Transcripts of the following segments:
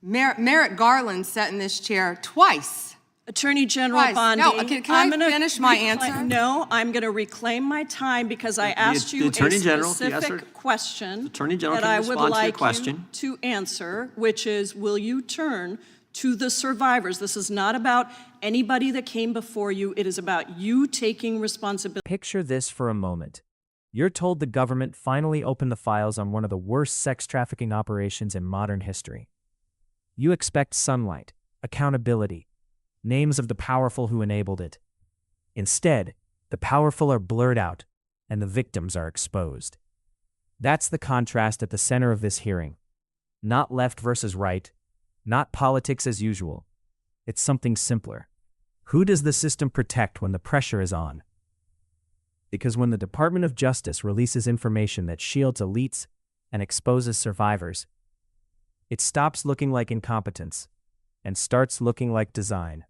Merrick Garland sat in this chair twice. Attorney General Bondi. No, can I finish my answer? No, I'm going to reclaim my time because I asked you a specific question that I would like you to answer, which is, will you turn to the survivors? This is not about anybody that came before you. It is about you taking responsibility. Picture this for a moment. You're told the government finally opened the files on one of the worst sex trafficking operations in modern history. You expect sunlight, accountability, names of the powerful who enabled it. Instead, the powerful are blurred out and the victims are exposed. That's the contrast at the center of this hearing. Not left versus right, not politics as usual. It's something simpler. Who does the system protect when the pressure is on? Because when the Department of Justice releases information that shields elites and exposes survivors, it stops looking like incompetence and starts looking like design.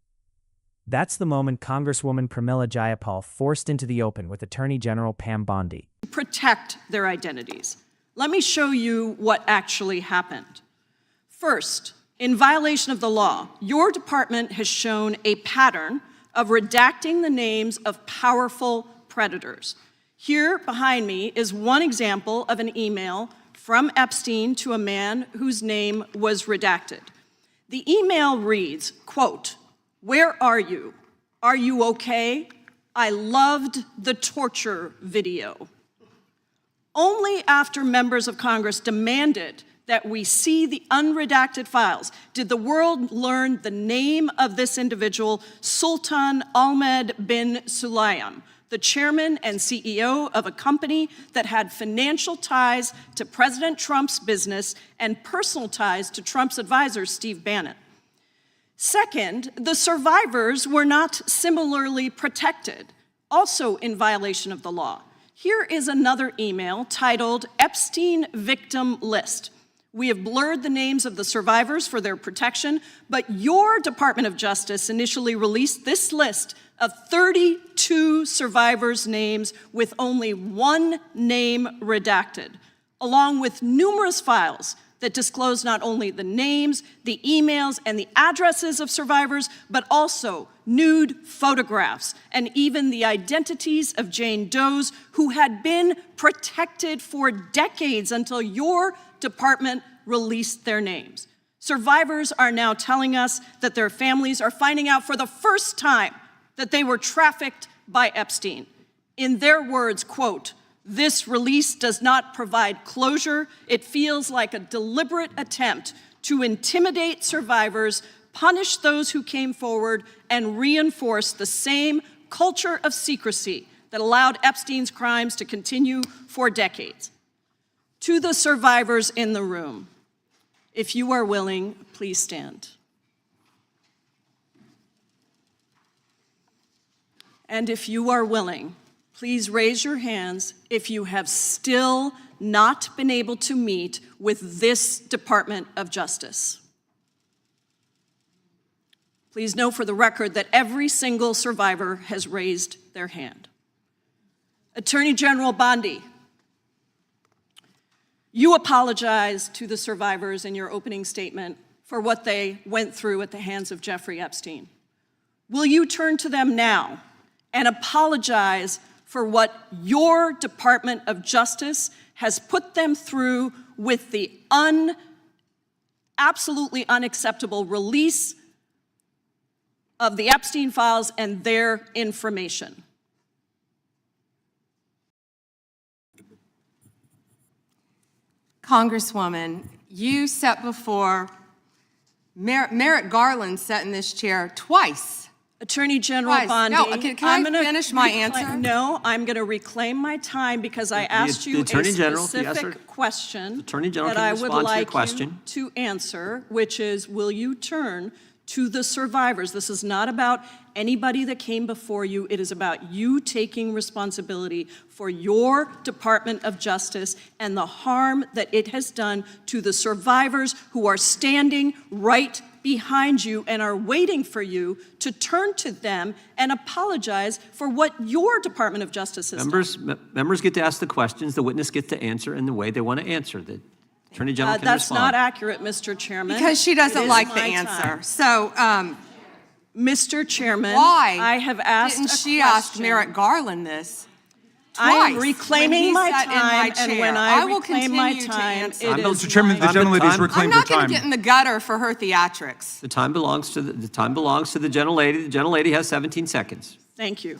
That's the moment Congresswoman Pramila Jayapal forced into the open with Attorney General Pam Bondi. Protect their identities. Let me show you what actually happened. First, in violation of the law, your department has shown a pattern of redacting the names of powerful predators. Here behind me is one example of an email from Epstein to a man whose name was redacted. The email reads, quote, "Where are you? Are you okay? I loved the torture video." Only after members of Congress demanded that we see the unredacted files did the world learn the name of this individual, Sultan Ahmed bin Sulayem, the chairman and CEO of a company that had financial ties to President Trump's business and personal ties to Trump's advisor, Steve Bannon. Second, the survivors were not similarly protected, also in violation of the law. Here is another email titled Epstein Victim List. We have blurred the names of the survivors for their protection, but your Department of Justice initially released this list of 32 survivors' names with only one name redacted, along with numerous files that disclose not only the names, the emails, and the addresses of survivors, but also nude photographs and even the identities of Jane Does who had been protected for decades until your department released their names. Survivors are now telling us that their families are finding out for the first time that they were trafficked by Epstein. In their words, quote, "This release does not provide closure. It feels like a deliberate attempt to intimidate survivors, punish those who came forward, and reinforce the same culture of secrecy that allowed Epstein's crimes to continue for decades." To the survivors in the room, if you are willing, please stand. And if you are willing, please raise your hands if you have still not been able to meet with this Department of Justice. Please know for the record that every single survivor has raised their hand. Attorney General Bondi, you apologized to the survivors in your opening statement for what they went through at the hands of Jeffrey Epstein. Will you turn to them now and apologize for what your Department of Justice has put them through with the absolutely unacceptable release of the Epstein files and their information? Congresswoman, you sat before Merrick Garland sat in this chair twice. Attorney General Bondi. No, can I finish my answer? No, I'm going to reclaim my time because I asked you a specific question that I would like you to answer, which is, will you turn to the survivors? This is not about anybody that came before you. It is about you taking responsibility for your Department of Justice and the harm that it has done to the survivors who are standing right behind you and are waiting for you to turn to them and apologize for what your Department of Justice has done. Members get to ask the questions, the witness gets to answer in the way they want to answer. Attorney General can That's respond. not accurate, Mr. Chairman. Because she doesn't It is like the my answer. time. So, Mr. Chairman, why I have asked didn't a she ask question. Merrick Garland this? I am twice reclaiming when my he sat in time, and when I will reclaim my continue to time, answer. it is Mr. Chairman, the my gentlelady's time. I'm reclaimed her not going time. to get in the gutter for her theatrics. The time belongs to the gentlelady. The gentlelady has 17 seconds. Thank you.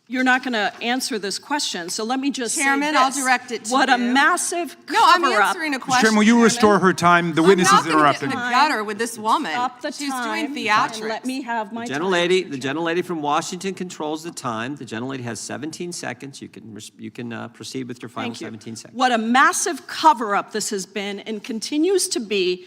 You're not going to answer this question, so let me just Chairman, say I'll this. direct it to What a you. massive No, I'm cover-up. answering a Mr. question. Chairman, will you restore her time? The witness is I'm not going to get in interrupting. the gutter with this woman. Stop the She's time doing and theatrics. let me have my The time. gentlelady from Washington controls the time. The gentlelady has 17 seconds. You can proceed with your final Thank you. 17 seconds. What a massive cover-up this has been and continues to be.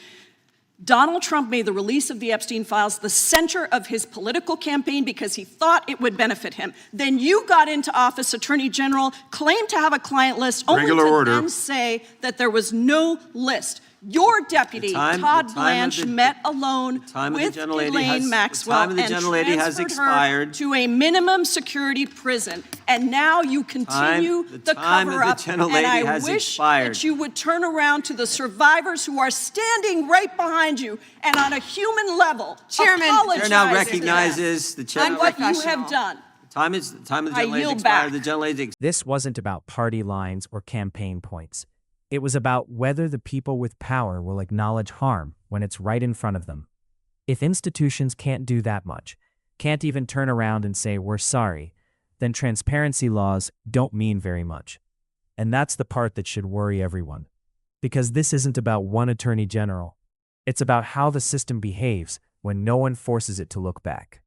Donald Trump made the release of the Epstein Files the center of his political campaign because he thought it would benefit him. Then you got into office, Attorney General, claimed to have a client list, only Regular to order. then say that there was no list. Your deputy, Todd Blanche, met alone with Ghislaine Maxwell and transferred her to a minimum security prison. And now you continue the cover-up. And I wish that you would turn around to the survivors who are standing right behind you and on a human level Chairman, apologize The chair now to them recognizes the chair. on what you have done. The time of the I gentlelady yield expired. back. The gentlelady This wasn't about party lines or campaign points. It was about whether the people with power will acknowledge harm when it's right in front of them. If institutions can't do that much, can't even turn around and say, we're sorry, then transparency laws don't mean very much. And that's the part that should worry everyone. Because this isn't about one attorney general. It's about how the system behaves when no one forces it to look back.